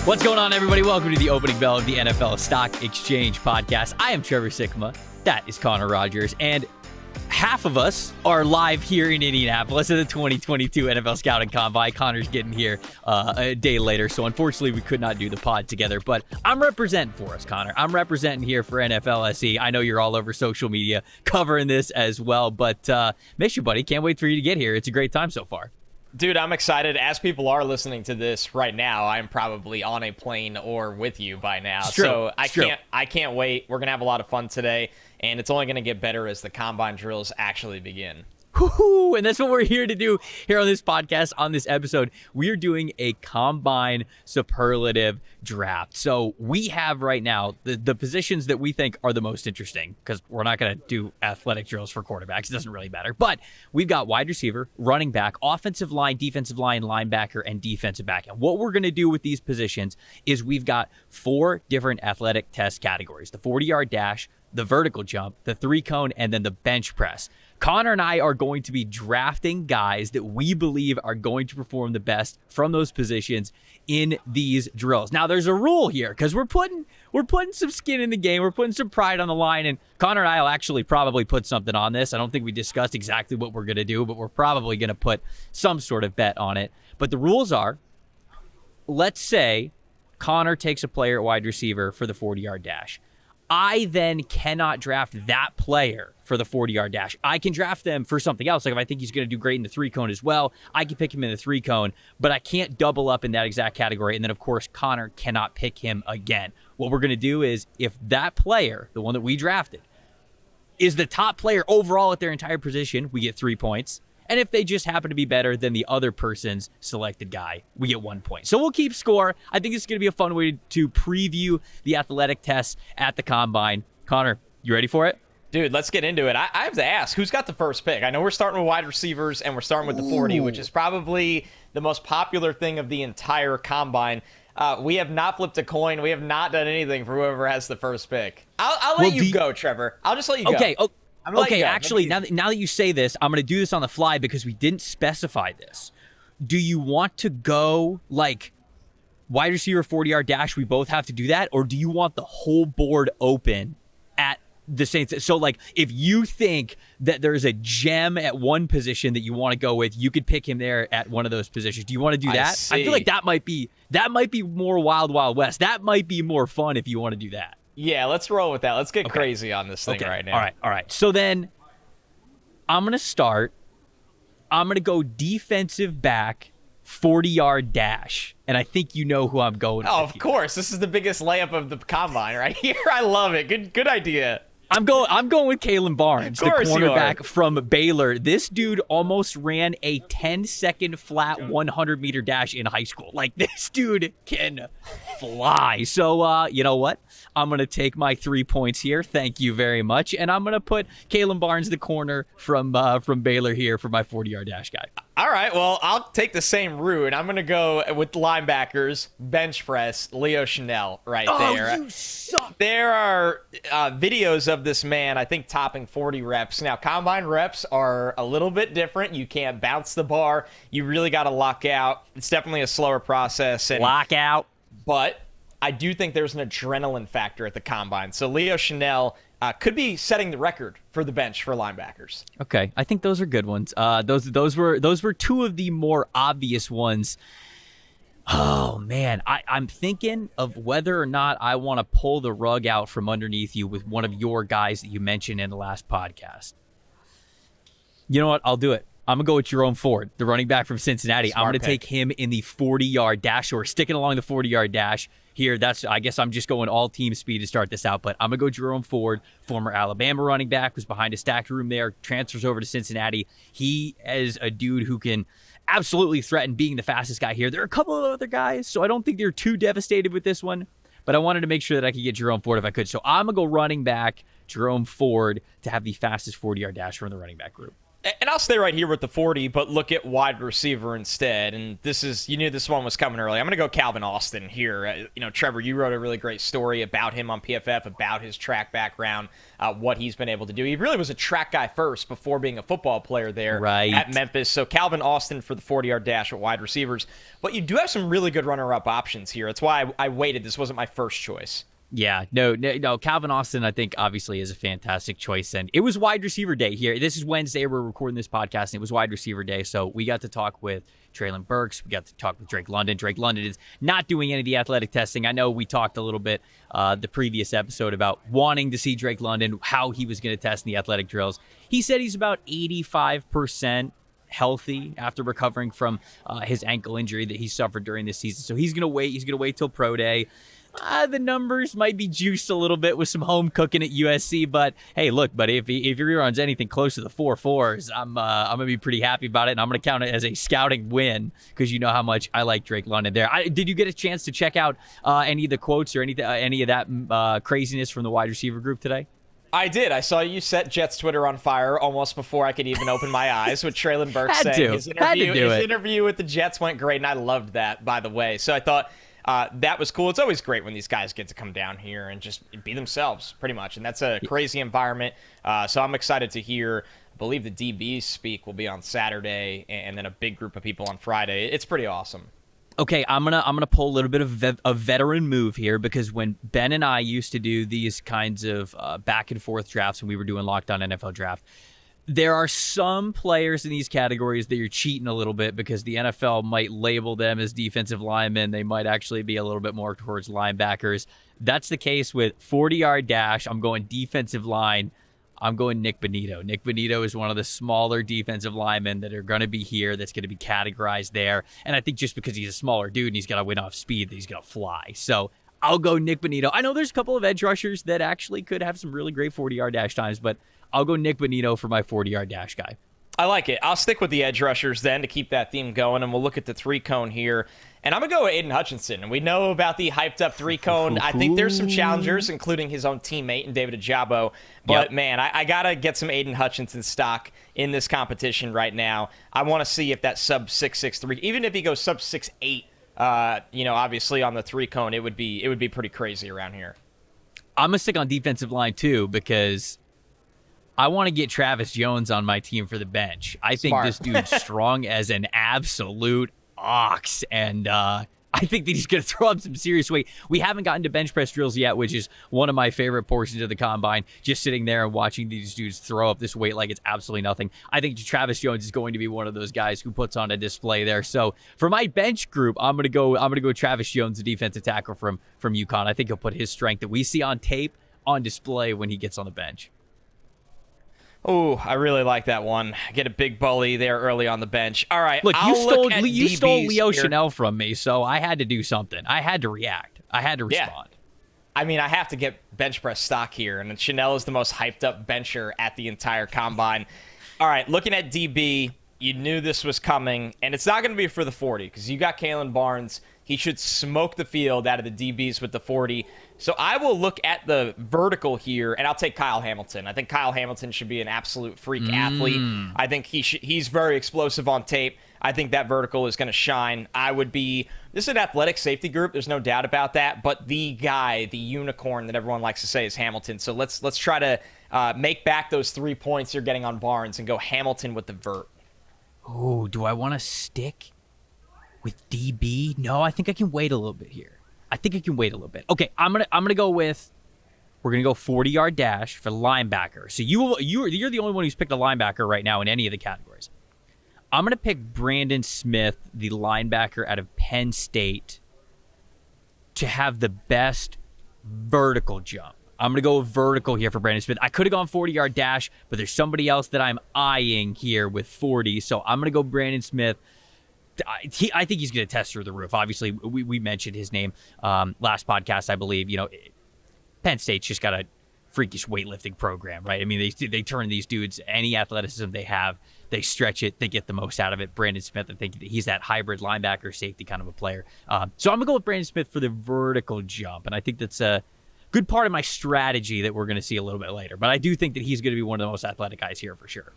What's going on, everybody? Welcome to the opening bell of the NFL Stock Exchange podcast. I am Trevor Sikkema. That is Connor Rogers. And half of us are live here in Indianapolis at the 2022 NFL Scouting Combine. Connor's getting here a day later, so unfortunately we could not do the pod together. But I'm representing for us, Connor. I'm representing here for NFL SE. I know you're all over social media covering this as well, but miss you, buddy. Can't wait for you to get here. It's a great time so far. Dude, I'm excited. As people are listening to this right now, I'm probably on a plane or with you by now. So I can't wait. We're going to have a lot of fun today, and it's only going to get better as the combine drills actually begin. Woo-hoo. And that's what we're here to do here on this podcast, on this episode. We are doing a combine superlative draft. So we have right now the positions that we think are the most interesting, because we're not going to do athletic drills for quarterbacks. It doesn't really matter. But we've got wide receiver, running back, offensive line, defensive line, linebacker, and defensive back. And what we're going to do with these positions is we've got 4 different athletic test categories: the 40-yard dash, the vertical jump, the 3-cone, and then the bench press. Connor and I are going to be drafting guys that we believe are going to perform the best from those positions in these drills. Now, there's a rule here, because we're putting some skin in the game. We're putting some pride on the line, and Connor and I will actually probably put something on this. I don't think we discussed exactly what we're going to do, but we're probably going to put some sort of bet on it. But the rules are, let's say Connor takes a player at wide receiver for the 40-yard dash. I then cannot draft that player for the 40-yard dash. I can draft them for something else. Like if I think he's going to do great in the 3-cone as well, I can pick him in the 3-cone, but I can't double up in that exact category. And then, of course, Connor cannot pick him again. What we're going to do is, if that player, the one that we drafted, is the top player overall at their entire position, we get 3 points. And if they just happen to be better than the other person's selected guy, we get 1 point. So we'll keep score. I think it's going to be a fun way to preview the athletic tests at the combine. Connor, you ready for it? Dude, let's get into it. I have to ask, who's got the first pick? I know we're starting with wide receivers, and we're starting with the 40, which is probably the most popular thing of the entire combine. We have not flipped a coin. We have not done anything for whoever has the first pick. I'll let you go, Trevor. I'll just let you go. Okay, actually, now that you say this, I'm going to do this on the fly because we didn't specify this. Do you want to go, like, wide receiver, 40-yard dash, we both have to do that? Or do you want the whole board open at the same time? So, like, if you think that there's a gem at one position that you want to go with, you could pick him there at one of those positions. Do you want to do that? I feel like that might be more Wild Wild West. That might be more fun if you want to do that. Yeah, let's roll with that. Let's get crazy on this thing right now. All right. So then I'm going to start. I'm going to go defensive back, 40-yard dash. And I think you know who I'm going with. Oh, of course. This is the biggest layup of the combine right here. I love it. Good idea. I'm going with Kalen Barnes, the cornerback from Baylor. This dude almost ran a 10-second flat 100-meter dash in high school. Like, this dude can fly. So, you know what? I'm going to take my 3 points here. Thank you very much. And I'm going to put Kalen Barnes, the corner from Baylor, here for my 40-yard dash guy. All right, well, I'll take the same route. I'm going to go with linebackers, bench press, Leo Chanel there. Oh, you suck. There are videos of this man, I think, topping 40 reps. Now, combine reps are a little bit different. You can't bounce the bar. You really got to lock out. It's definitely a slower process. Lock out. But I do think there's an adrenaline factor at the combine. So Leo Chanel could be setting the record for the bench for linebackers. Okay, I think those are good ones. Those were 2 of the more obvious ones. Oh man, I'm thinking of whether or not I want to pull the rug out from underneath you with one of your guys that you mentioned in the last podcast. You know what? I'll do it. I'm going to go with Jerome Ford, the running back from Cincinnati. I'm going to take him in the 40-yard dash. So we're sticking along the 40-yard dash here. I guess I'm just going all team speed to start this out, but I'm going to go Jerome Ford, former Alabama running back, was behind a stacked room there, transfers over to Cincinnati. He is a dude who can absolutely threaten being the fastest guy here. There are a couple of other guys, so I don't think they're too devastated with this one, but I wanted to make sure that I could get Jerome Ford if I could. So I'm going to go running back, Jerome Ford, to have the fastest 40-yard dash from the running back group. And I'll stay right here with the 40, but look at wide receiver instead. And you knew this one was coming early. I'm going to go Calvin Austin here. Trevor, you wrote a really great story about him on PFF, about his track background, what he's been able to do. He really was a track guy first before being a football player there at Memphis. So Calvin Austin for the 40-yard dash at wide receivers. But you do have some really good runner-up options here. That's why I waited. This wasn't my first choice. Yeah, no. Calvin Austin, I think, obviously is a fantastic choice. And it was wide receiver day here. This is Wednesday. We're recording this podcast, and it was wide receiver day. So we got to talk with Treylon Burks. We got to talk with Drake London. Drake London is not doing any of the athletic testing. I know we talked a little bit the previous episode about wanting to see Drake London, how he was going to test in the athletic drills. He said he's about 85% healthy after recovering from his ankle injury that he suffered during this season. So he's going to wait. He's going to wait till pro day. The numbers might be juiced a little bit with some home cooking at USC, but hey, look, buddy, if he runs anything close to the 4.4s, I'm gonna be pretty happy about it, and I'm gonna count it as a scouting win because you know how much I like Drake London there. Did you get a chance to check out any of the quotes or any of that craziness from the wide receiver group today? I did. I saw you set Jets Twitter on fire almost before I could even open my eyes with Treylon Burks saying his interview with the Jets went great, and I loved that, by the way. So I thought that was cool. It's always great when these guys get to come down here and just be themselves, pretty much. And that's a crazy environment. So I'm excited to hear. I believe the DBs speak will be on Saturday, and then a big group of people on Friday. It's pretty awesome. Okay, I'm gonna pull a little bit of a veteran move here because when Ben and I used to do these kinds of back and forth drafts when we were doing Locked On NFL Draft, there are some players in these categories that you're cheating a little bit because the NFL might label them as defensive linemen. They might actually be a little bit more towards linebackers. That's the case with 40-yard dash. I'm going defensive line. I'm going Nick Bonito. Nick Bonito is one of the smaller defensive linemen that are going to be here that's going to be categorized there. And I think just because he's a smaller dude and he's got to win off speed, that he's going to fly. So I'll go Nick Bonito. I know there's a couple of edge rushers that actually could have some really great 40-yard dash times, but I'll go Nick Bonito for my 40-yard dash guy. I like it. I'll stick with the edge rushers then to keep that theme going, and we'll look at the three-cone here. And I'm going to go with Aiden Hutchinson. And we know about the hyped-up three-cone. I think there's some challengers, including his own teammate and David Ajabo. But, man, I got to get some Aiden Hutchinson stock in this competition right now. I want to see if that sub 6'6", even if he goes sub 6'8", obviously on the three-cone, it would be pretty crazy around here. I'm going to stick on defensive line, too, because I want to get Travis Jones on my team for the bench. I think this dude's strong as an absolute ox, and I think that he's going to throw up some serious weight. We haven't gotten to bench press drills yet, which is one of my favorite portions of the combine, just sitting there and watching these dudes throw up this weight like it's absolutely nothing. I think Travis Jones is going to be one of those guys who puts on a display there. So for my bench group, I'm going to go Travis Jones, the defensive tackle from UConn. I think he'll put his strength that we see on tape on display when he gets on the bench. Oh, I really like that one. Get a big bully there early on the bench. All right, look, you stole Leo Chanel from me, so I had to do something. I had to react. I had to respond. Yeah. I mean, I have to get bench press stock here, and Chanel is the most hyped up bencher at the entire combine. All right, looking at DB, you knew this was coming, and it's not going to be for the 40 because you got Kalen Barnes. He should smoke the field out of the DBs with the 40. So I will look at the vertical here, and I'll take Kyle Hamilton. I think Kyle Hamilton should be an absolute freak athlete. I think he's very explosive on tape. I think that vertical is going to shine. This is an athletic safety group. There's no doubt about that. But the guy, the unicorn that everyone likes to say is Hamilton. So let's try to make back those 3 points you're getting on Barnes and go Hamilton with the vert. Oh, do I want to stick with DB? No, I think I can wait a little bit here. Okay, I'm gonna go with. We're gonna go 40-yard dash for linebacker. So you're the only one who's picked a linebacker right now in any of the categories. I'm gonna pick Brandon Smith, the linebacker out of Penn State, to have the best vertical jump. I'm gonna go vertical here for Brandon Smith. I could have gone 40-yard dash, but there's somebody else that I'm eyeing here with 40. So I'm gonna go Brandon Smith. I think he's going to test through the roof. Obviously, we mentioned his name last podcast, I believe. Penn State's just got a freakish weightlifting program, right? I mean, they turn these dudes, any athleticism they have, they stretch it, they get the most out of it. Brandon Smith, I think he's that hybrid linebacker safety kind of a player. So I'm going to go with Brandon Smith for the vertical jump, and I think that's a good part of my strategy that we're going to see a little bit later. But I do think that he's going to be one of the most athletic guys here for sure.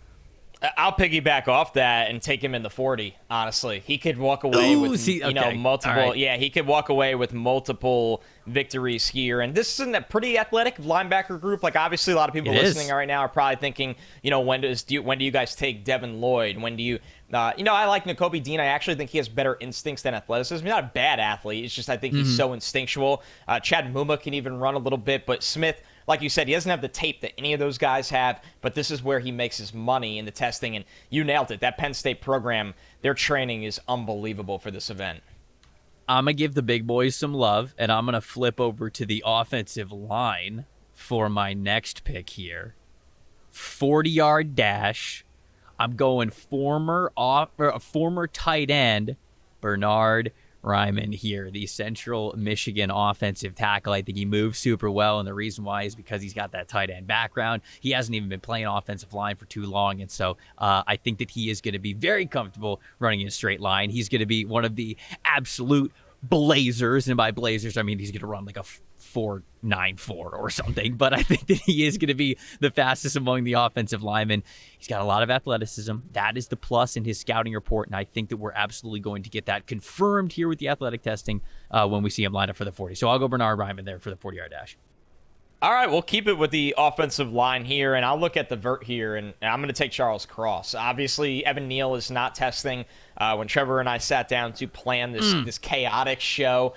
I'll piggyback off that and take him in the 40. Honestly, he could walk away with multiple. Right. Yeah, he could walk away with multiple victories here. And this isn't a pretty athletic linebacker group. Like obviously, a lot of people listening right now are probably thinking, when do you guys take Devin Lloyd? When do you? I like Nakobe Dean. I actually think he has better instincts than athleticism. He's not a bad athlete. It's just I think he's so instinctual. Chad Muma can even run a little bit, but Smith, like you said, he doesn't have the tape that any of those guys have, but this is where he makes his money in the testing, and you nailed it. That Penn State program, their training is unbelievable for this event. I'm going to give the big boys some love, and I'm going to flip over to the offensive line for my next pick here. 40-yard dash. I'm going former tight end Bernard Ryman here, the Central Michigan offensive tackle. I think he moves super well, and the reason why is because he's got that tight end background. He hasn't even been playing offensive line for too long, and so I think that he is going to be very comfortable running in a straight line. He's going to be one of the absolute blazers, and by blazers, I mean he's going to run like a 4.94 or something, but I think that he is going to be the fastest among the offensive linemen. He's got a lot of athleticism. That is the plus in his scouting report, and I think that we're absolutely going to get that confirmed here with the athletic testing when we see him line up for the 40. So I'll go Bernard Ryman there for the 40-yard dash. All right, we'll keep it with the offensive line here, and I'll look at the vert here, and I'm going to take Charles Cross. Obviously, Evan Neal is not testing. When Trevor and I sat down to plan this chaotic show,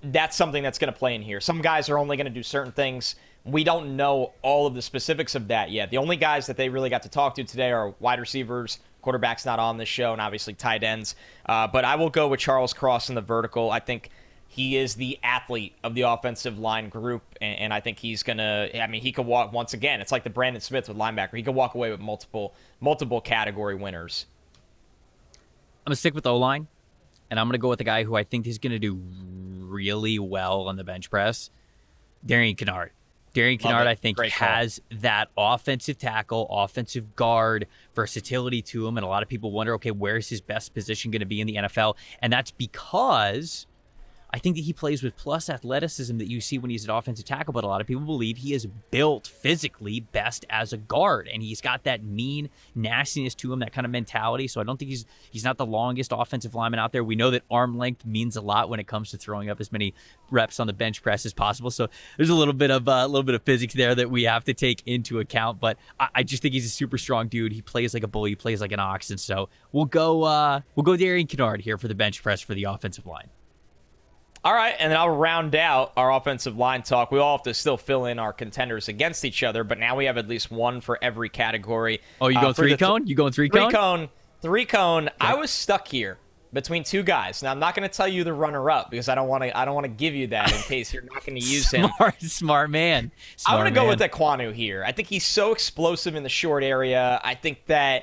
that's something that's going to play in here. Some guys are only going to do certain things. We don't know all of the specifics of that yet. The only guys that they really got to talk to today are wide receivers, quarterbacks not on this show, and obviously tight ends. But I will go with Charles Cross in the vertical. I think he is the athlete of the offensive line group, and I think he's going to – he could walk – once again, it's like the Brandon Smith with linebacker. He could walk away with multiple category winners. I'm going to stick with O-line, and I'm going to go with a guy who I think is going to do really well on the bench press, Darian Kinnard. Darian Kinnard, I think, has that offensive tackle, offensive guard versatility to him, and a lot of people wonder, okay, where's his best position going to be in the NFL? And that's because I think that he plays with plus athleticism that you see when he's an offensive tackle, but a lot of people believe he is built physically best as a guard, and he's got that mean nastiness to him, that kind of mentality. So I don't think he's not the longest offensive lineman out there. We know that arm length means a lot when it comes to throwing up as many reps on the bench press as possible. So there's a little bit of physics there that we have to take into account. But I just think he's a super strong dude. He plays like a bully, he plays like an ox, and so we'll go Darian Kinnard here for the bench press for the offensive line. All right, and then I'll round out our offensive line talk. We all have to still fill in our contenders against each other, but now we have at least one for every category. Oh, you going three-cone? You going three-cone? Three-cone. Okay. I was stuck here between two guys. Now, I'm not going to tell you the runner-up because I don't want to give you that in case you're not going to use him. Smart man. I'm going to go with Ekwonu here. I think he's so explosive in the short area. I think that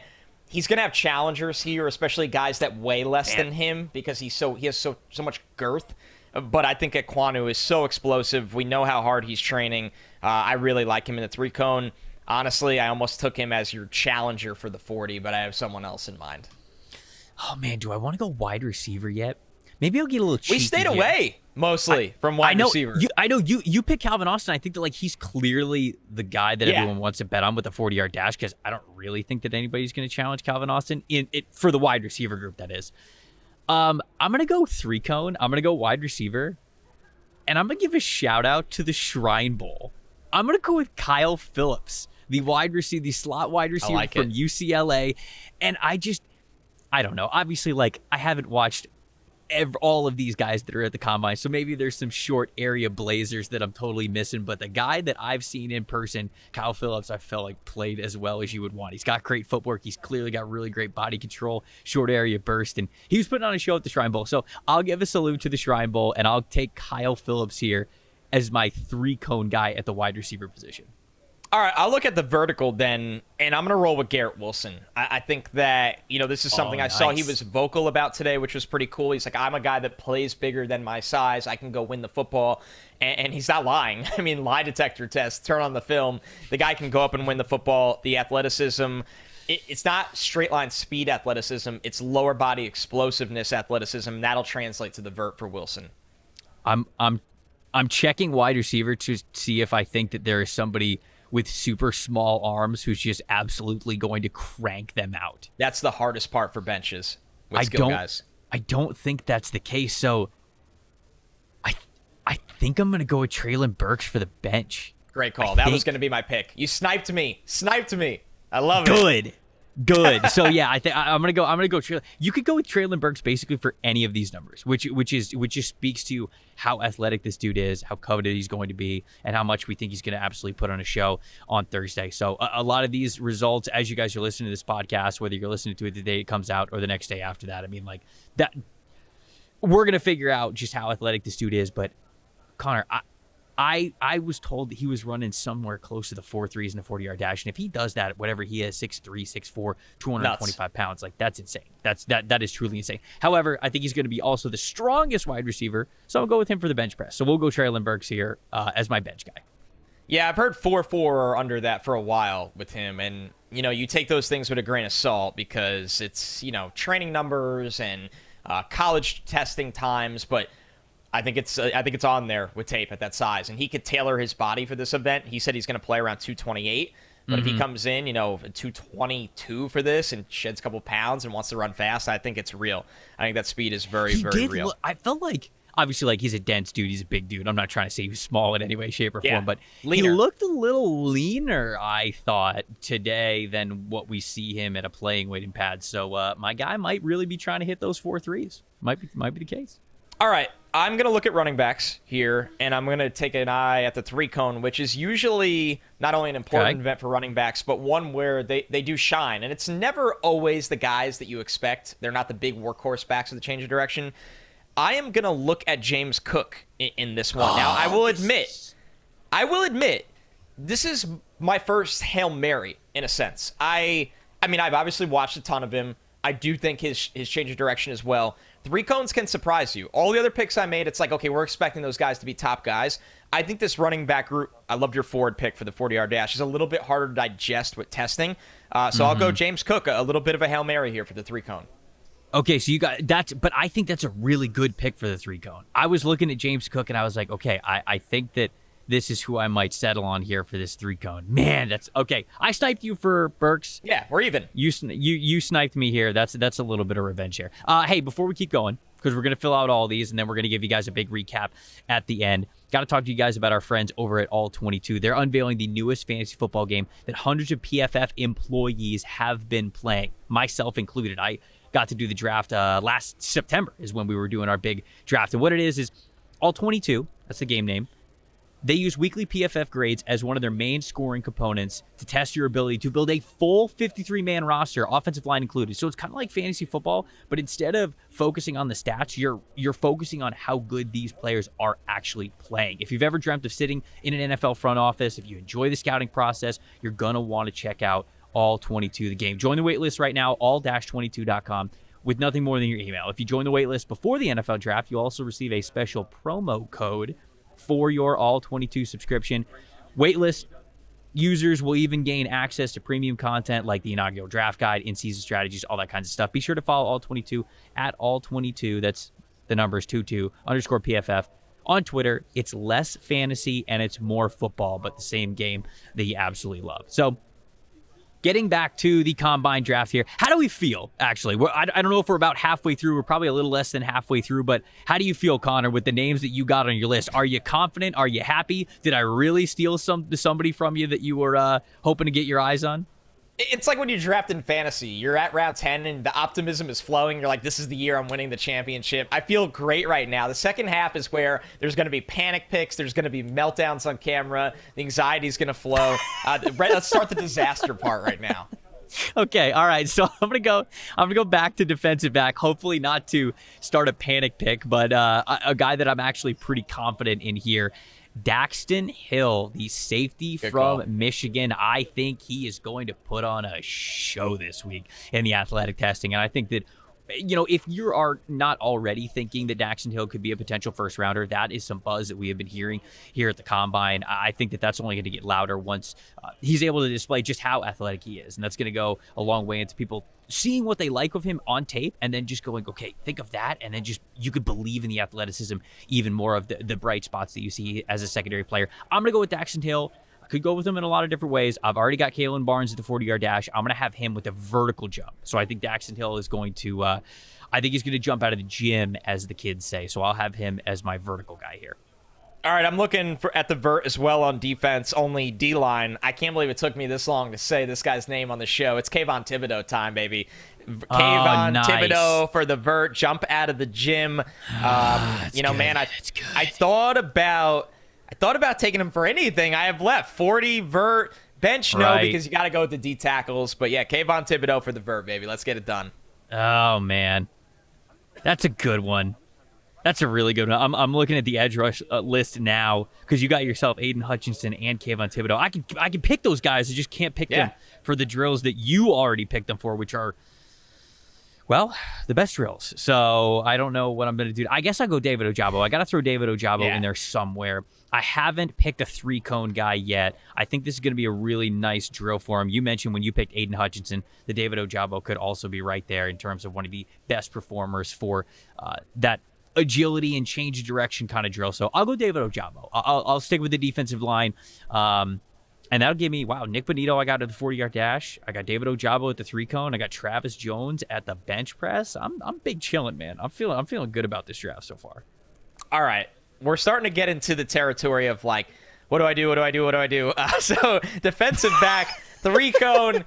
he's going to have challengers here, especially guys that weigh less than him because he has so much girth. But I think Ekwonu is so explosive. We know how hard he's training. I really like him in the three-cone. Honestly, I almost took him as your challenger for the 40, but I have someone else in mind. Oh, man, do I want to go wide receiver yet? Maybe I'll get a little cheeky. We stayed away mostly from wide receiver. I know you pick Calvin Austin. I think that he's clearly the guy that everyone wants to bet on with the 40-yard dash because I don't really think that anybody's going to challenge Calvin Austin for the wide receiver group, that is. I'm going to go three-cone. I'm going to go wide receiver. And I'm going to give a shout-out to the Shrine Bowl. I'm going to go with Kyle Phillips, the slot wide receiver from UCLA. And I don't know. Obviously, I haven't watched all of these guys that are at the combine, so maybe there's some short area blazers that I'm totally missing, but the guy that I've seen in person, Kyle Phillips, I felt like played as well as you would want. He's got great footwork. He's clearly got really great body control, short area burst, and he was putting on a show at the Shrine Bowl. So I'll give a salute to the Shrine Bowl, and I'll take Kyle Phillips here as my three-cone guy at the wide receiver position. All right, I'll look at the vertical then, and I'm going to roll with Garrett Wilson. I think that, this is something I saw he was vocal about today, which was pretty cool. He's like, I'm a guy that plays bigger than my size. I can go win the football. And he's not lying. I mean, lie detector test, turn on the film. The guy can go up and win the football. The athleticism, it's not straight line speed athleticism. It's lower body explosiveness athleticism. That'll translate to the vert for Wilson. I'm checking wide receiver to see if I think that there is somebody with super small arms who's just absolutely going to crank them out. That's the hardest part for benches with skill guys. I don't think that's the case. So I think I'm going to go with Treylon Burks for the bench. Great call. That was going to be my pick. You sniped me. I love it. Good. So yeah, I think I'm gonna go. Treylon. You could go with Treylon Burks basically for any of these numbers, which just speaks to how athletic this dude is, how coveted he's going to be, and how much we think he's going to absolutely put on a show on Thursday. So a lot of these results, as you guys are listening to this podcast, whether you're listening to it the day it comes out or the next day after that, I mean, like that, we're gonna figure out just how athletic this dude is. But Connor, I was told that he was running somewhere close to the 4.3s in the 40-yard dash, and if he does that, whatever he is, 6'3", 6'4", 225 pounds, like that's insane. That is truly insane. However, I think he's going to be also the strongest wide receiver, so I'll go with him for the bench press. So we'll go Treylon Burks here as my bench guy. Yeah, I've heard 4.4 or under that for a while with him, and you take those things with a grain of salt because it's training numbers and college testing times, but I think it's on there with tape at that size, and he could tailor his body for this event. He said he's going to play around 228, but if he comes in, 222 for this and sheds a couple pounds and wants to run fast, I think it's real. I think that speed is very real. I felt like, obviously, like he's a dense dude, he's a big dude. I'm not trying to say he's small in any way, shape, or form, but leaner. He looked a little leaner, I thought, today than what we see him at a playing weight in pads. So my guy might really be trying to hit those 4.3s. Might be the case. All right, I'm going to look at running backs here, and I'm going to take an eye at the 3-cone, which is usually not only an important event for running backs, but one where they do shine. And it's never always the guys that you expect. They're not the big workhorse backs of the change of direction. I am going to look at James Cook in this one. Now, I will admit, this is my first Hail Mary, in a sense. I mean, I've obviously watched a ton of him. I do think his change of direction as well. 3-cones can surprise you. All the other picks I made, it's like, okay, we're expecting those guys to be top guys. I think this running back group, I loved your forward pick for the 40-yard dash, is a little bit harder to digest with testing. So I'll go James Cook, a little bit of a Hail Mary here for the 3-cone. Okay, so you got that's, but I think that's a really good pick for the 3-cone. I was looking at James Cook and I was like, okay, I think that this is who I might settle on here for this 3-cone. Man, that's okay. I sniped you for Burks. Yeah, we're even. You sniped me here. That's a little bit of revenge here. Hey, before we keep going, because we're going to fill out all these, and then we're going to give you guys a big recap at the end. Got to talk to you guys about our friends over at All 22. They're unveiling the newest fantasy football game that hundreds of PFF employees have been playing, myself included. I got to do the draft last September is when we were doing our big draft. And what it is All 22, that's the game name. They use weekly PFF grades as one of their main scoring components to test your ability to build a full 53-man roster, offensive line included. So it's kind of like fantasy football, but instead of focusing on the stats, you're focusing on how good these players are actually playing. If you've ever dreamt of sitting in an NFL front office, if you enjoy the scouting process, you're going to want to check out All 22, the game. Join the waitlist right now, all-22.com. with nothing more than your email. If you join the waitlist before the NFL draft, you'll also receive a special promo code for your All 22 subscription. Waitlist users will even gain access to premium content like the inaugural draft guide, in-season strategies, all that kinds of stuff. Be sure to follow All 22 at All 22. That's the numbers 22_PFF on Twitter. It's less fantasy and it's more football, but the same game that you absolutely love. So, getting back to the combine draft here, how do we feel, actually? I don't know if we're about halfway through. We're probably a little less than halfway through, but how do you feel, Connor, with the names that you got on your list? Are you confident? Are you happy? Did I really steal somebody from you that you were hoping to get your eyes on? It's like when you draft in fantasy. You're at round 10 and the optimism is flowing. You're like, this is the year I'm winning the championship. I feel great right now. The second half is where there's going to be panic picks. There's going to be meltdowns on camera. The anxiety is going to flow. Let's start the disaster part right now. Okay, all right. So I'm gonna go back to defensive back. Hopefully not to start a panic pick, but a guy that I'm actually pretty confident in here. Daxton Hill, the safety from Michigan. I think he is going to put on a show this week in the athletic testing. And I think that, if you are not already thinking that Daxton Hill could be a potential first rounder, that is some buzz that we have been hearing here at the Combine. I think that that's only going to get louder once he's able to display just how athletic he is. And that's going to go a long way into people seeing what they like of him on tape and then just going, okay, think of that. And then just you could believe in the athleticism even more of the bright spots that you see as a secondary player. I'm going to go with Daxton Hill. could go with him in a lot of different ways. I've already got Kalen Barnes at the 40-yard dash. I'm going to have him with a vertical jump. So I think Daxton Hill is going to, I think he's going to jump out of the gym, as the kids say. So I'll have him as my vertical guy here. All right, I'm looking at the vert as well on defense, only D-line. I can't believe it took me this long to say this guy's name on the show. It's Kayvon Thibodeau time, baby. Kayvon nice. Thibodeau for the vert, jump out of the gym. You know, good. man, It's good. I thought about taking him for anything I have left. 40 vert, bench no, Right. because you got to go with the D tackles. But yeah, Kayvon Thibodeau for the vert, baby. Let's get it done. Oh, man. That's a good one. That's a really good one. I'm looking at the edge rush list now because you got yourself Aiden Hutchinson and Kayvon Thibodeau. I can pick those guys. I just can't pick them for the drills that you already picked them for, which are, well, the best drills. So I don't know what I'm going to do. I guess I'll go David Ojabo. I got to throw David Ojabo in there somewhere. I haven't picked a 3-cone guy yet. I think this is going to be a really nice drill for him. You mentioned when you picked Aiden Hutchinson, the David Ojabo could also be right there in terms of one of the best performers for that agility and change of direction kind of drill. So I'll go David Ojabo. I'll stick with the defensive line. And that'll give me, Nick Bonito I got at the 40-yard dash. I got David Ojabo at the 3-cone. I got Travis Jones at the bench press. I'm big chilling, man. I'm feeling good about this draft so far. All right. We're starting to get into the territory of like, what do I do? So defensive back, 3-cone.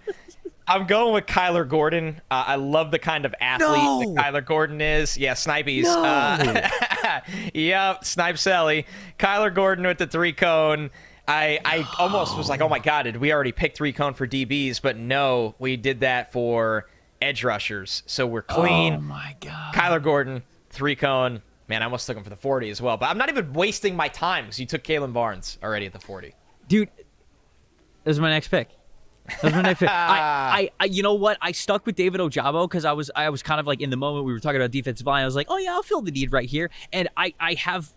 I'm going with Kyler Gordon. I love the kind of athlete that Kyler Gordon is. Yeah, Snipies. Yep, Snipe Sally. Kyler Gordon with the 3-cone. I almost was like, oh my God, did we already pick 3-cone for DBs? But no, we did that for edge rushers. So we're clean. Oh my God. Kyler Gordon, 3-cone. Man, I almost took him for the 40 as well. But I'm not even wasting my time because you took Kalen Barnes already at the 40. Dude, this is my next pick. I you know what? I stuck with David Ojabo because I was kind of like in the moment we were talking about defensive line. I was like, oh yeah, I'll fill the need right here. And I have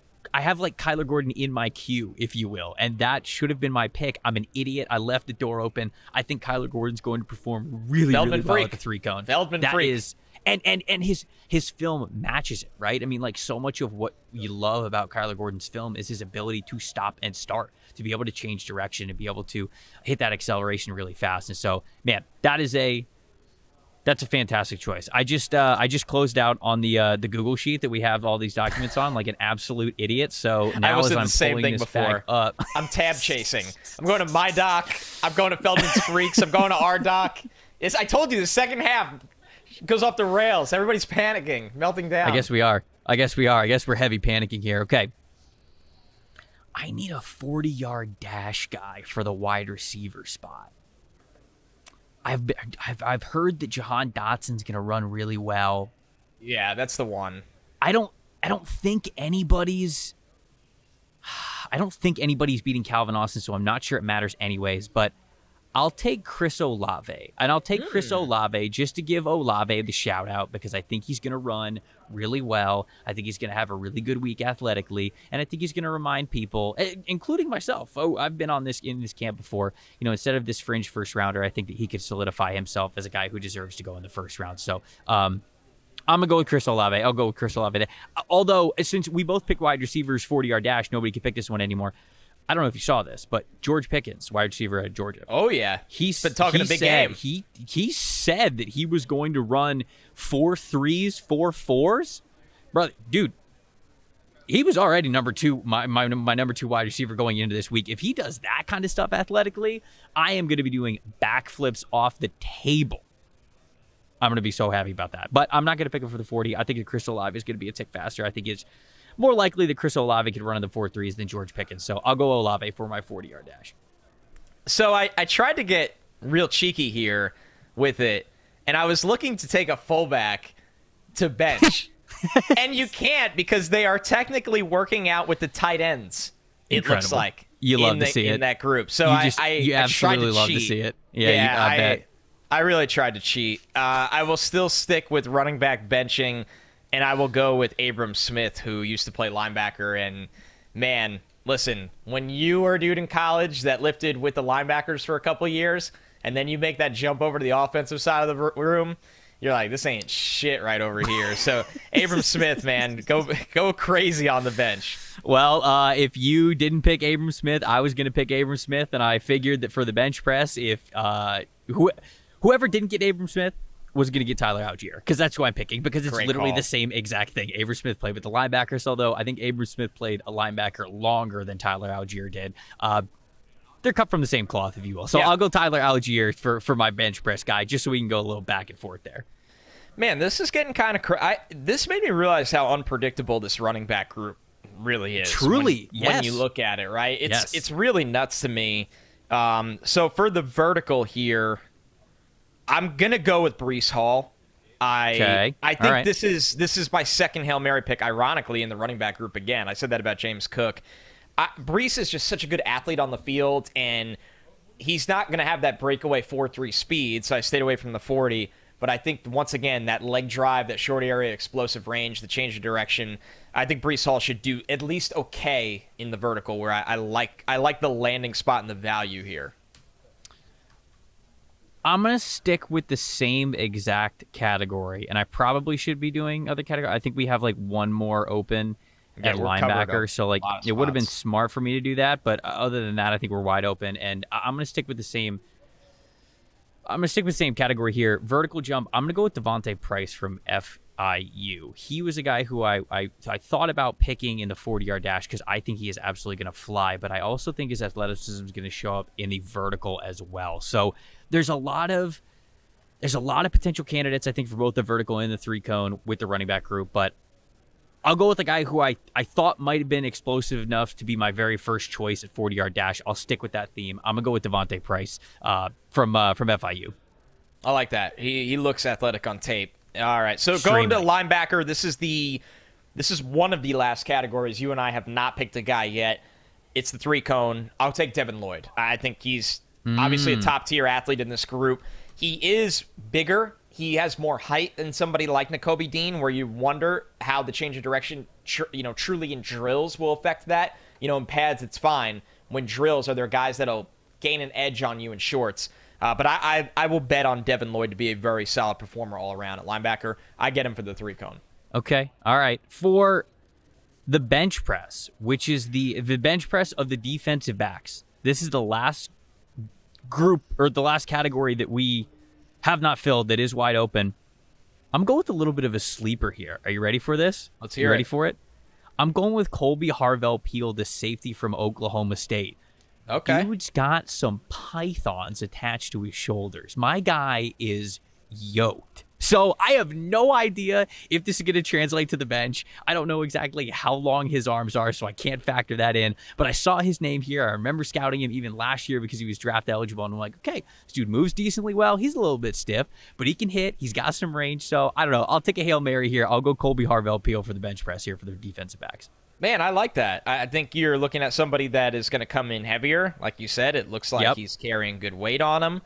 like Kyler Gordon in my queue, if you will, and that should have been my pick. I'm an idiot. I left the door open. I think Kyler Gordon's going to perform really well at the 3-cone. Feldman freak. And his film matches it, right? I mean, like, so much of what you love about Kyler Gordon's film is his ability to stop and start, to be able to change direction and be able to hit that acceleration really fast. And so, man, that's a fantastic choice. I just closed out on the Google sheet that we have all these documents on like an absolute idiot. So now as I'm pulling this back up, I'm tab chasing. I'm going to my doc. I'm going to Feldman's Freaks. I'm going to our doc. I told you the second half goes off the rails. Everybody's panicking, melting down. I guess we are. I guess we're heavy panicking here. Okay. I need a 40-yard dash guy for the wide receiver spot. I've heard that Jahan Dotson's going to run really well. Yeah, that's the one. I don't think anybody's beating Calvin Austin, so I'm not sure it matters anyways, but I'll take Chris Olave. And I'll take Chris Olave just to give Olave the shout out because I think he's going to run really well. I think he's going to have a really good week athletically. And I think he's going to remind people, including myself. Oh, I've been in this camp before. You know, instead of this fringe first rounder, I think that he could solidify himself as a guy who deserves to go in the first round. So, I'm going to go with Chris Olave. I'll go with Chris Olave. Although, since we both pick wide receivers 40-yard dash, nobody can pick this one anymore. I don't know if you saw this, but George Pickens, wide receiver at Georgia. Oh, yeah. He's been talking a big game. He said that he was going to run 4 3s, 4 4s. Brother, dude, he was already number 2, my number 2 wide receiver going into this week. If he does that kind of stuff athletically, I am going to be doing backflips off the table. I'm going to be so happy about that. But I'm not going to pick him for the 40. I think that Chris Olave is going to be a tick faster. I think it's more likely that Chris Olave could run in the 4 3s than George Pickens. So I'll go Olave for my 40-yard dash. So I tried to get real cheeky here with it, and I was looking to take a fullback to bench. And you can't because they are technically working out with the tight ends, it looks like. You love to see it. In that group. So you absolutely love to see it. Yeah, I bet. I really tried to cheat. I will still stick with running back benching. And I will go with Abram Smith, who used to play linebacker. And, man, listen, when you were a dude in college that lifted with the linebackers for a couple of years, and then you make that jump over to the offensive side of the room, you're like, this ain't shit right over here. So Abram Smith, man, go crazy on the bench. Well, if you didn't pick Abram Smith, I was going to pick Abram Smith, and I figured that for the bench press, if whoever didn't get Abram Smith was going to get Tyler Algiere, because that's who I'm picking, because it's literally the same exact thing. Abram Smith played with the linebackers, although I think Abram Smith played a linebacker longer than Tyler Algiere did. They're cut from the same cloth, if you will. So I'll go Tyler Algiere for my bench press guy, just so we can go a little back and forth there. Man, this is getting kind of this made me realize how unpredictable this running back group really is. Truly, when you look at it, right? It's really nuts to me. So for the vertical here, I'm gonna go with Breece Hall. I think this is my second Hail Mary pick, ironically, in the running back group again. I said that about James Cook. Breece is just such a good athlete on the field, and he's not going to have that breakaway 4.3 speed, so I stayed away from the 40. But I think, once again, that leg drive, that short area explosive range, the change of direction, I think Breece Hall should do at least okay in the vertical, where I like the landing spot and the value here. I'm going to stick with the same exact category, and I probably should be doing other category. I think we have like one more open at linebacker, so like it would have been smart for me to do that, but other than that, I think we're wide open, and I'm going to stick with the same category here. Vertical jump, I'm going to go with Devontae Price from FIU. He was a guy who I thought about picking in the 40-yard dash because I think he is absolutely going to fly, but I also think his athleticism is going to show up in the vertical as well. So there's a lot of potential candidates, I think, for both the vertical and the three cone with the running back group, but I'll go with a guy who I thought might have been explosive enough to be my very first choice at 40-yard dash. I'll stick with that theme. I'm going to go with Devontae Price from FIU. I like that. He looks athletic on tape. All right, so going to linebacker, this is one of the last categories. You and I have not picked a guy yet. It's the three cone. I'll take Devin Lloyd. I think he's obviously a top-tier athlete in this group. He is bigger. He has more height than somebody like Nakobe Dean, where you wonder how the change of direction, truly in drills will affect that. In pads, it's fine. When drills, are there guys that'll gain an edge on you in shorts? But I will bet on Devin Lloyd to be a very solid performer all around at linebacker. I get him for the three cone. Okay. All right. For the bench press, which is the bench press of the defensive backs, this is the last group or the last category that we have not filled that is wide open. I'm going with a little bit of a sleeper here. Are you ready for this? Let's hear it. You ready for it? I'm going with Colby Harvell-Peel, the safety from Oklahoma State. Okay. Dude's got some pythons attached to his shoulders. My guy is yoked. So I have no idea if this is going to translate to the bench. I don't know exactly how long his arms are, so I can't factor that in. But I saw his name here. I remember scouting him even last year because he was draft eligible. And I'm like, okay, this dude moves decently well. He's a little bit stiff, but he can hit. He's got some range. So I don't know. I'll take a Hail Mary here. I'll go Colby Harvell-Peel for the bench press here for the defensive backs. Man, I like that. I think you're looking at somebody that is going to come in heavier. Like you said, it looks like he's carrying good weight on him.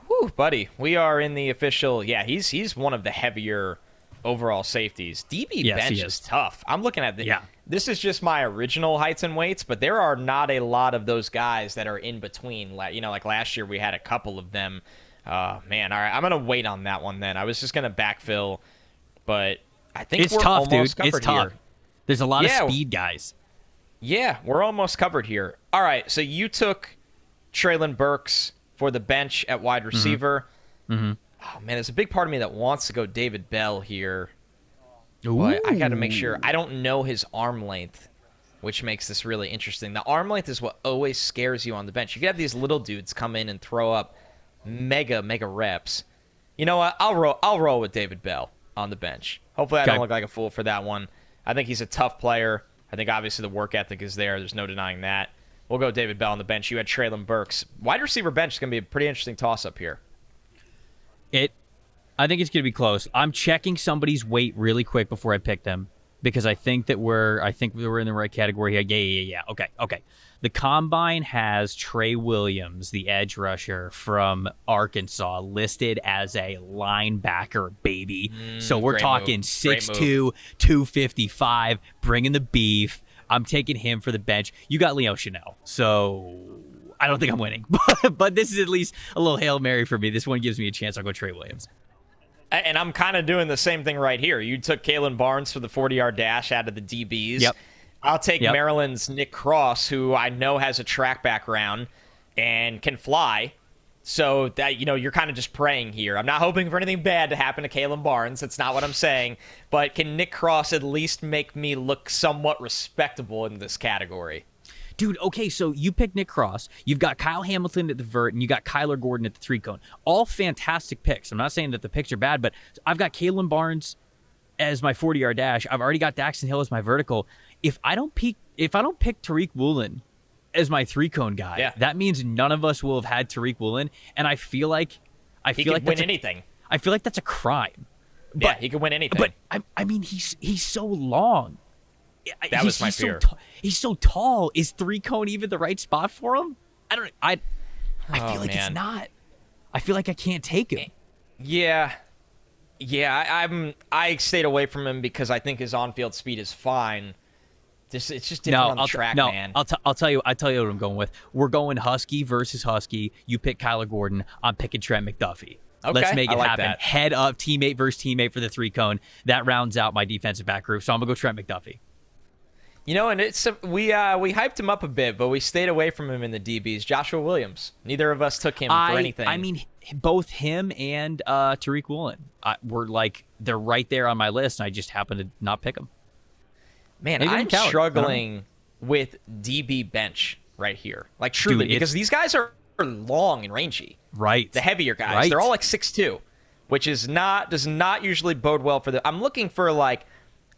Whew, buddy, we are in the official. Yeah, he's one of the heavier overall safeties. DB bench is tough. I'm looking at the. Yeah. This is just my original heights and weights, but there are not a lot of those guys that are in between. Like last year we had a couple of them. Man, all right, I'm gonna wait on that one then. I was just gonna backfill, but I think it's we're tough, almost dude. It's tough. Here. There's a lot of speed guys. Yeah, we're almost covered here. All right, so you took Treylon Burks for the bench at wide receiver. Mm-hmm. Oh, man, there's a big part of me that wants to go David Bell here. But I got to make sure. I don't know his arm length, which makes this really interesting. The arm length is what always scares you on the bench. You can have these little dudes come in and throw up mega reps. You know what? I'll roll with David Bell on the bench. Hopefully I don't look like a fool for that one. I think he's a tough player. I think obviously the work ethic is there. There's no denying that. We'll go David Bell on the bench. You had Treylon Burks. Wide receiver bench is going to be a pretty interesting toss-up here. I think it's going to be close. I'm checking somebody's weight really quick before I pick them because I think we're in the right category here. Yeah. Okay. The Combine has Trey Williams, the edge rusher from Arkansas, listed as a linebacker, baby. So we're talking 6'2", 255, bringing the beef. I'm taking him for the bench. You got Leo Chanel, so I don't think I'm winning. But this is at least a little Hail Mary for me. This one gives me a chance. I'll go Trey Williams. And I'm kind of doing the same thing right here. You took Kalen Barnes for the 40-yard dash out of the DBs. Yep. I'll take Maryland's Nick Cross, who I know has a track background and can fly. So that, you're kind of just praying here. I'm not hoping for anything bad to happen to Kalen Barnes. That's not what I'm saying. But can Nick Cross at least make me look somewhat respectable in this category? Dude, okay, so you pick Nick Cross. You've got Kyle Hamilton at the vert, and you got Kyler Gordon at the 3-cone. All fantastic picks. I'm not saying that the picks are bad, but I've got Kalen Barnes as my 40-yard dash. I've already got Daxton Hill as my vertical. If I don't pick Tariq Woolen as my 3-cone guy, that means none of us will have had Tariq Woolen, and I feel like he could win anything. I feel like that's a crime. But he could win anything. But I mean, he's so long. That was my fear. He's so tall. Is 3-cone even the right spot for him? I feel like it's not. I feel like I can't take him. Yeah. I stayed away from him because I think his on-field speed is fine. It's just different on the track, man. I'll tell you what I'm going with. We're going Husky versus Husky. You pick Kyler Gordon. I'm picking Trent McDuffie. Okay, let's make it happen. That. Head up, teammate versus teammate for the 3-cone. That rounds out my defensive back group. So I'm gonna go Trent McDuffie. And we hyped him up a bit, but we stayed away from him in the DBs. Joshua Williams. Neither of us took him for anything. I mean, both him and Tariq Woolen were they're right there on my list, and I just happened to not pick them. Man, I'm struggling with DB bench right here. Like, truly, because these guys are long and rangy. Right. The heavier guys. Right. They're all like 6'2", which does not usually bode well for them. I'm looking for like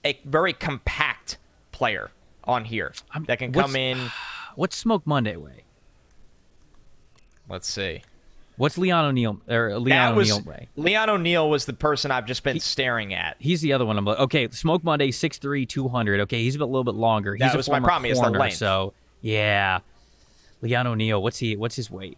a very compact player on here that can come in. What's Smoke Monday weigh? Let's see. What's Leon O'Neal O'Neal weigh? Leon O'Neal was the person I've just been staring at. He's the other one. I'm like, okay, Smoke Monday 6'3", 200. Okay, he's a little bit longer. He's that was my problem. Is the length. So yeah, Leon O'Neal. What's his weight?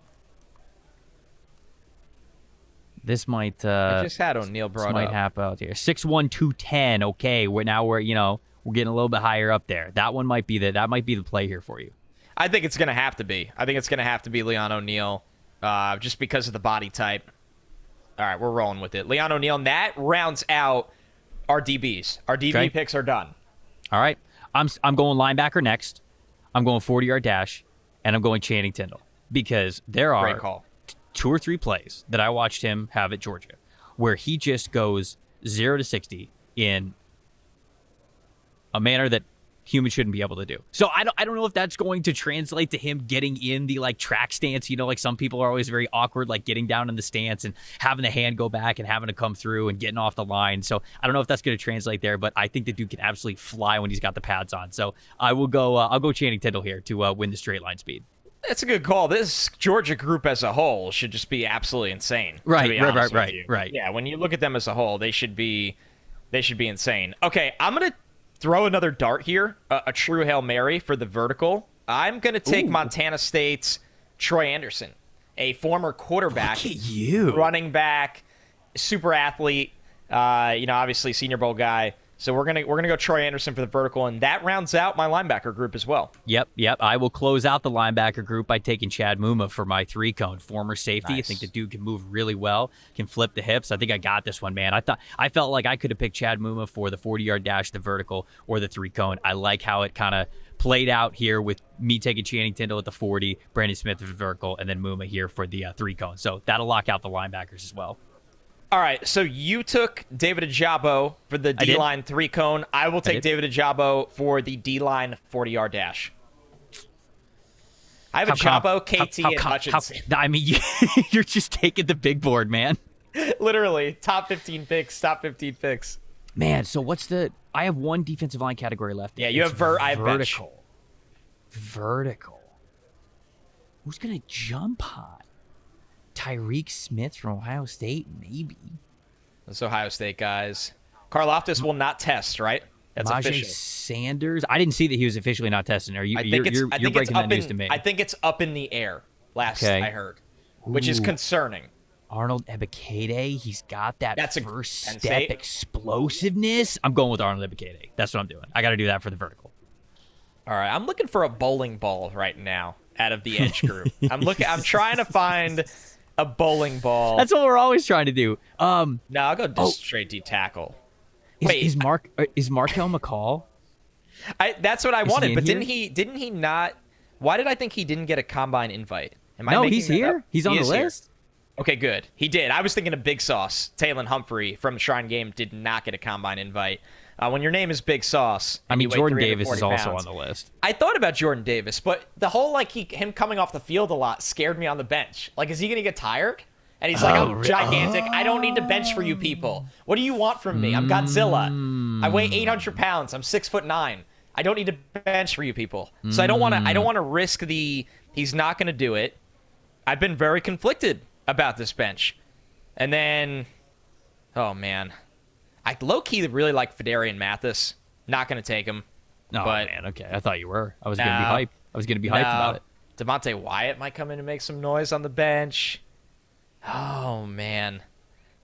This might. I just had O'Neal brought up. Might happen out here. 6'1", 210. Okay, we're getting a little bit higher up there. That one might be the play here for you. I think it's gonna have to be. I think it's gonna have to be Leon O'Neal, just because of the body type. All right, we're rolling with it. Leon O'Neal, and that rounds out our DBs. Our DB picks are done. All right, I'm going linebacker next. I'm going 40-yard dash, and I'm going Channing Tindall because there are 2 or 3 plays that I watched him have at Georgia where he just goes 0 to 60 in a manner that humans shouldn't be able to do. So I don't know if that's going to translate to him getting in the track stance. Some people are always very awkward, getting down in the stance and having the hand go back and having to come through and getting off the line. So I don't know if that's going to translate there, but I think the dude can absolutely fly when he's got the pads on. So I'll go Channing Tindall here to win the straight line speed. That's a good call. This Georgia group as a whole should just be absolutely insane. Right. Yeah, when you look at them as a whole, they should be insane. Okay, I'm gonna throw another dart here, a true Hail Mary for the vertical. I'm going to take Montana State's Troy Anderson, a former quarterback, look at you. Running back, super athlete, obviously Senior Bowl guy. So we're gonna go Troy Anderson for the vertical, and that rounds out my linebacker group as well. Yep. I will close out the linebacker group by taking Chad Muma for my 3-cone, former safety. Nice. I think the dude can move really well, can flip the hips. I think I got this one, man. I felt like I could have picked Chad Muma for the 40-yard dash, the vertical, or the 3-cone. I like how it kind of played out here with me taking Channing Tindall at the 40, Brandon Smith for the vertical, and then Muma here for the 3-cone. So that'll lock out the linebackers as well. All right, so you took David Ajabo for the D-line 3-cone. I will take David Ajabo for the D-line 40-yard dash. I have Ajabo, KT, and Hutchinson. You're just taking the big board, man. Literally, top 15 picks. Man, so I have one defensive line category left. Yeah, you have I have vertical. Vertical. Who's going to jump high? Tyreek Smith from Ohio State, maybe. Those Ohio State guys. Karlaftis will not test, right? That's Najee official. Sanders. I didn't see that he was officially not testing. You're breaking that news to me. I think it's up in the air. Last I heard, which is concerning. Arnold Ebiketie, he's got that's first step State explosiveness. I'm going with Arnold Ebiketie. That's what I'm doing. I got to do that for the vertical. All right, I'm looking for a bowling ball right now out of the edge group. I'm trying to find A bowling ball. That's what we're always trying to do. No, I'll go just straight D tackle. Wait, is Markel McCall? That's what I wanted, but here? didn't he not? Why did I think he didn't get a combine invite? No, he's here. He's on the list. Here. Okay, good. He did. I was thinking of Big Sauce. Talon Humphrey from the Shrine Game did not get a combine invite. When your name is Big Sauce, I mean, Jordan Davis is also on the list. I thought about Jordan Davis, but the whole him coming off the field a lot scared me on the bench. Like, is he gonna get tired? And he's like, I'm gigantic. I don't need to bench for you people. What do you want from me? I'm Godzilla. I weigh 800 pounds. I'm 6'9". I don't need to bench for you people. So I don't want to risk he's not going to do it. I've been very conflicted about this bench. And then, oh man, I low-key really like Fedarian Mathis. Not going to take him. Oh, man, okay. I thought you were. I was going to be hyped. I was going to be hyped about it. Devontae Wyatt might come in and make some noise on the bench. Oh man,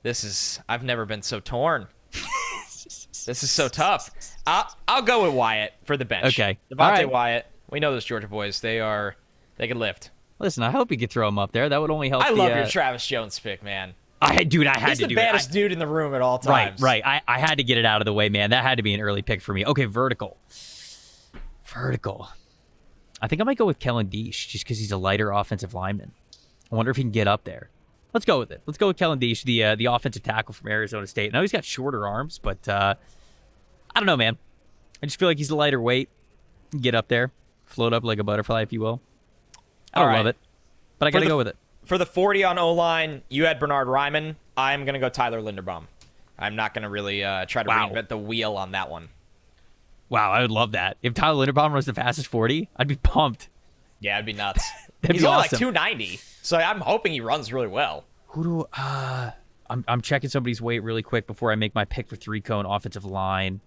I've never been so torn. This is so tough. I'll go with Wyatt for the bench. Okay, Devontae Wyatt. We know those Georgia boys. They can lift. Listen, I hope you could throw him up there. That would only help. I love your Travis Jones pick, man. I had to do it. He's the baddest dude in the room at all times. Right. I had to get it out of the way, man. That had to be an early pick for me. Okay, vertical. I think I might go with Kellen Deesh just because he's a lighter offensive lineman. I wonder if he can get up there. Let's go with it. Let's go with Kellen Deesh, the offensive tackle from Arizona State. I know he's got shorter arms, but I don't know, man. I just feel like he's a lighter weight. Get up there. Float up like a butterfly, if you will. I don't love it, but I got to go with it. For the 40 on O-line, you had Bernard Ryman. I'm going to go Tyler Linderbaum. I'm not going to really try to reinvent the wheel on that one. Wow, I would love that. If Tyler Linderbaum runs the fastest 40, I'd be pumped. Yeah, it'd be nuts. He's only awesome. like 290, so I'm hoping he runs really well. I'm checking somebody's weight really quick before I make my pick for 3-cone offensive line.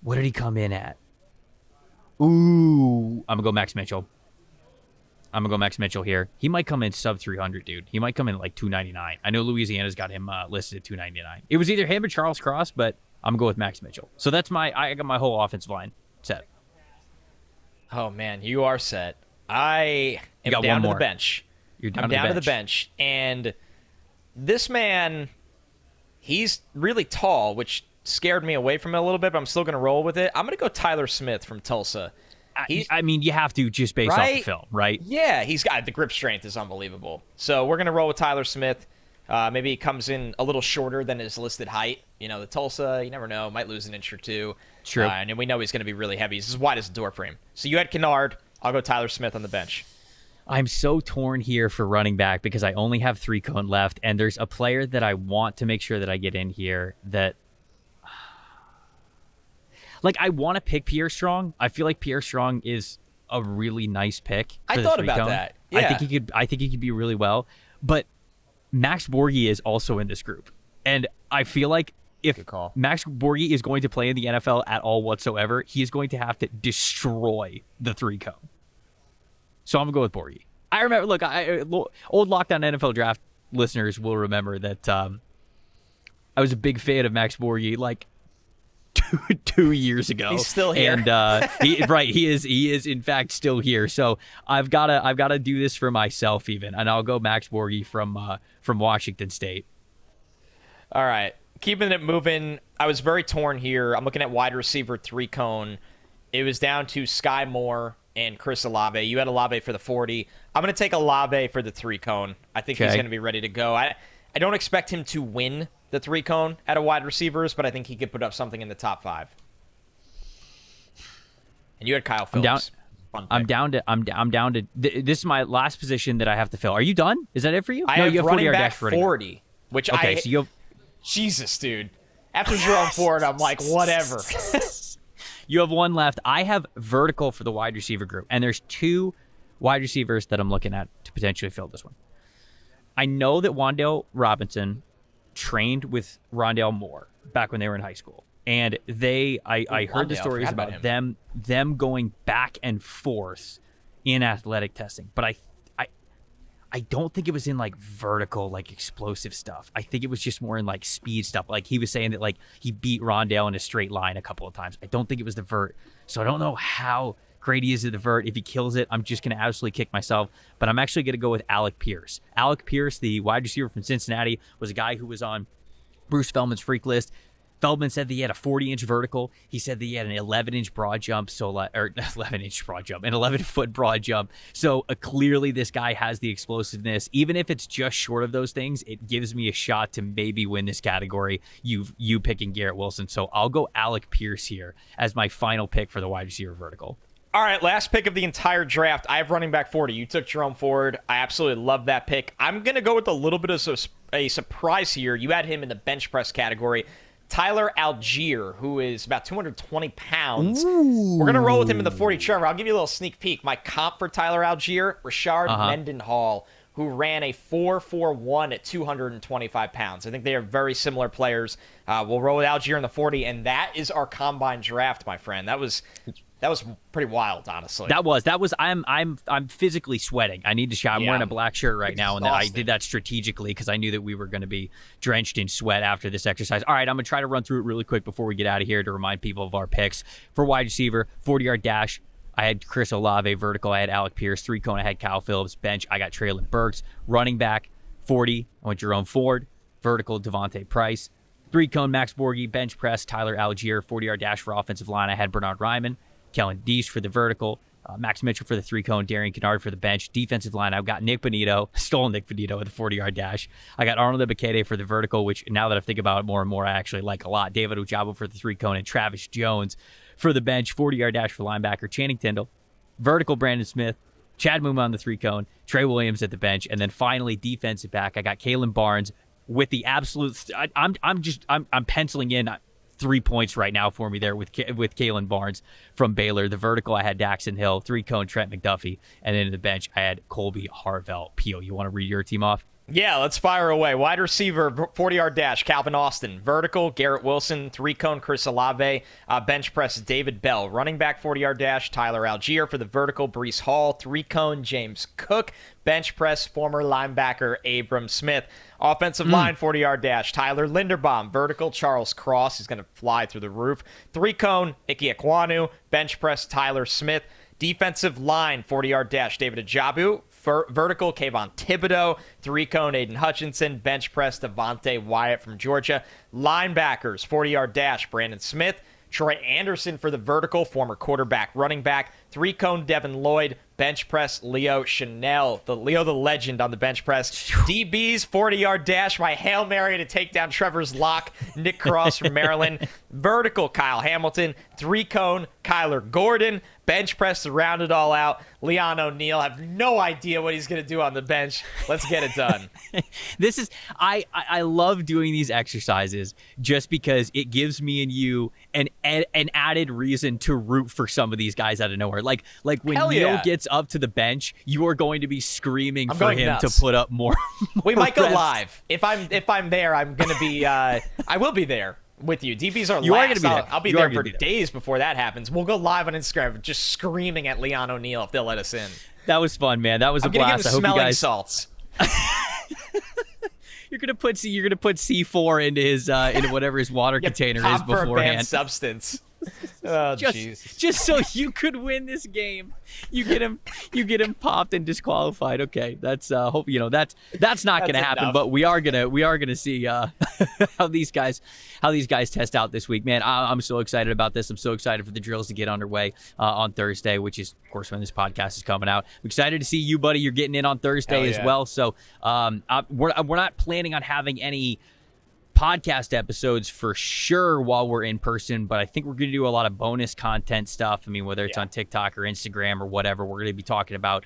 What did he come in at? Ooh, I'm going to go Max Mitchell here. He might come in sub 300, dude. He might come in like 299. I know Louisiana's got him listed at 299. It was either him or Charles Cross, but I'm going to go with Max Mitchell. So I got my whole offensive line set. Oh, man, you are set. I am down to the bench. I'm down to the bench. And this man, he's really tall, which scared me away from it a little bit, but I'm still going to roll with it. I'm going to go Tyler Smith from Tulsa. I mean, you have to just based off the film, right? Yeah, he's got the grip strength is unbelievable. So we're going to roll with Tyler Smith. Maybe he comes in a little shorter than his listed height. You know, the Tulsa, you never know, might lose an inch or two. True. And we know he's going to be really heavy. He's as wide as a door frame. So you had Kennard. I'll go Tyler Smith on the bench. I'm so torn here for running back because I only have 3-cone left, and there's a player that I want to make sure that I get in here that... Like, I want to pick Pierre Strong. I feel like Pierre Strong is a really nice pick. I thought about that. Yeah. I think he could be really well. But Max Borghi is also in this group. And I feel like if Max Borghi is going to play in the NFL at all whatsoever, he is going to have to destroy the 3-cone. So I'm going to go with Borghi. I remember, look, old Lockdown NFL Draft listeners will remember that I was a big fan of Max Borghi, like, two years ago. He's still here, and he is in fact still here. So I've gotta do this for myself even, and I'll go Max Borghi from Washington State. All right, keeping it moving. I was very torn here. I'm looking at wide receiver 3-cone. It was down to Sky Moore and Chris Olave. You had Olave for the 40. I'm going to take Olave for the 3-cone. I think he's going to be ready to go. I don't expect him to win the 3-cone at a wide receivers, but I think he could put up something in the top 5. And you had Kyle Phillips. I'm down to. This is my last position that I have to fill. Are you done? Is that it for you? I have running back 40, which okay. So you have, Jesus, dude. After Jerome Ford, I'm like, whatever. You have one left. I have vertical for the wide receiver group, and there's 2 wide receivers that I'm looking at to potentially fill this one. I know that Wan'Dale Robinson trained with Rondale Moore back when they were in high school, and I heard the stories about them going back and forth in athletic testing, but I don't think it was in like vertical, like explosive stuff. I think it was just more in like speed stuff. Like he was saying that like he beat Rondale in a straight line a couple of times. I don't think it was the vert, so I don't know how great he is at the vert. If he kills it, I'm just going to absolutely kick myself. But I'm actually going to go with Alec Pierce. Alec Pierce, the wide receiver from Cincinnati, was a guy who was on Bruce Feldman's freak list. Feldman said that he had a 40-inch vertical. He said that he had an 11-inch broad jump, an 11-foot broad jump. So clearly this guy has the explosiveness. Even if it's just short of those things, it gives me a shot to maybe win this category. You picking Garrett Wilson. So I'll go Alec Pierce here as my final pick for the wide receiver vertical. All right, last pick of the entire draft. I have running back 40. You took Jerome Ford. I absolutely love that pick. I'm going to go with a little bit of a surprise here. You had him in the bench press category. Tyler Algiere, who is about 220 pounds. Ooh. We're going to roll with him in the 40. Trevor, I'll give you a little sneak peek. My comp for Tyler Algiere, Rashard Mendenhall, who ran a 4.41 at 225 pounds. I think they are very similar players. We'll roll with Algiere in the 40, and that is our combine draft, my friend. That was pretty wild, honestly. That was. I'm physically sweating. I need to shower. I'm wearing a black shirt right now, and I did that strategically because I knew that we were going to be drenched in sweat after this exercise. All right, I'm going to try to run through it really quick before we get out of here to remind people of our picks. For wide receiver, 40-yard dash, I had Chris Olave. Vertical, I had Alec Pierce. 3-cone, I had Kyle Phillips. Bench, I got Treylon Burks. Running back, 40, I went Jerome Ford. Vertical, Devontae Price. 3-cone, Max Borghi. Bench press, Tyler Algiere. 40-yard dash for offensive line, I had Bernard Ryman. Kellen Dees for the vertical, Max Mitchell for the 3-cone, Darian Kennard for the bench. Defensive line, I've got Nick Bonito, stole Nick Bonito with a 40-yard dash. I got Arnold Ebiketie for the vertical, which now that I think about it more and more, I actually like a lot. David Ojabo for the 3-cone, and Travis Jones for the bench. 40-yard dash for linebacker, Channing Tindall. Vertical, Brandon Smith. Chad Muma on the 3-cone, Trey Williams at the bench. And then finally, defensive back, I got Kalen Barnes with the absolute... I'm penciling in 3 points right now for me there with Kalen Barnes from Baylor. The vertical, I had Daxon Hill. 3-cone, Trent McDuffie. And then in the bench, I had Colby Harvell. Pio, you want to read your team off? Yeah, let's fire away. Wide receiver, 40-yard dash, Calvin Austin. Vertical, Garrett Wilson. 3-cone, Chris Olave. Bench press, David Bell. Running back, 40-yard dash, Tyler Algiere. For the vertical, Breece Hall. 3-cone, James Cook. Bench press, former linebacker, Abram Smith. Offensive line, 40-yard dash, Tyler Linderbaum. Vertical, Charles Cross. He's going to fly through the roof. 3-cone, Ike Ekwonu. Bench press, Tyler Smith. Defensive line, 40-yard dash, David Ojabo. Vertical, Kayvon Thibodeau. 3-cone, Aiden Hutchinson. Bench press, Devontae Wyatt from Georgia. Linebackers, 40-yard dash, Brandon Smith. Troy Anderson for the vertical, former quarterback, running back. 3-cone, Devin Lloyd. Bench press, Leo Chanel. Leo the legend on the bench press. DBs, 40-yard dash, my Hail Mary to take down Trevor's lock, Nick Cross from Maryland. Vertical, Kyle Hamilton. 3-cone, Kyler Gordon. Bench press to round it all out, Leon O'Neal. I have no idea what he's going to do on the bench. Let's get it done. This is I love doing these exercises just because it gives me and you an added reason to root for some of these guys out of nowhere. Like when Neil gets up to the bench, you are going to be screaming for him nuts. To put up more we might reps. Go live. If I'm there, I'm going to be I will be there with you. DBs are you last. Are gonna be there. I'll be there for days before that happens. We'll go live on Instagram just screaming at Leon O'Neal if they'll let us in. That was fun, man. That was a blast. I hope you guys salts. You're gonna put C4 into his into whatever his water container is beforehand. Substance. Oh, just so you could win this game, you get him popped and disqualified. Okay, that's hope that's not going to happen. But we are gonna see how these guys test out this week. Man, I'm so excited about this. I'm so excited for the drills to get underway on Thursday, which is of course when this podcast is coming out. I'm excited to see you, buddy. You're getting in on Thursday as well. So we're not planning on having any podcast episodes for sure while we're in person, but I think we're going to do a lot of bonus content stuff. I mean, whether it's on TikTok or Instagram or whatever, we're going to be talking about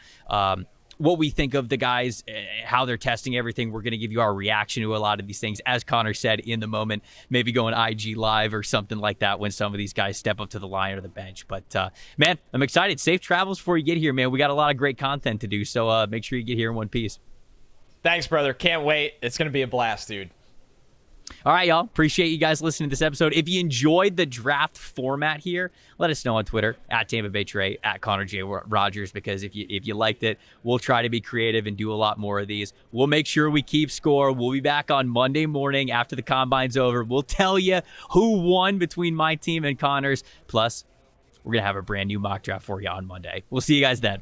what we think of the guys, how they're testing everything. We're going to give you our reaction to a lot of these things. As Connor said, in the moment, maybe going IG live or something like that when some of these guys step up to the line or the bench. But man, I'm excited. Safe travels before you get here, man. We got a lot of great content to do, so make sure you get here in one piece. Thanks, brother. Can't wait. It's going to be a blast, dude. All right, y'all. Appreciate you guys listening to this episode. If you enjoyed the draft format here, let us know on Twitter, at Tampa Bay Trey, at Connor J. Rogers, because if you liked it, we'll try to be creative and do a lot more of these. We'll make sure we keep score. We'll be back on Monday morning after the Combine's over. We'll tell you who won between my team and Connor's. Plus, we're going to have a brand new mock draft for you on Monday. We'll see you guys then.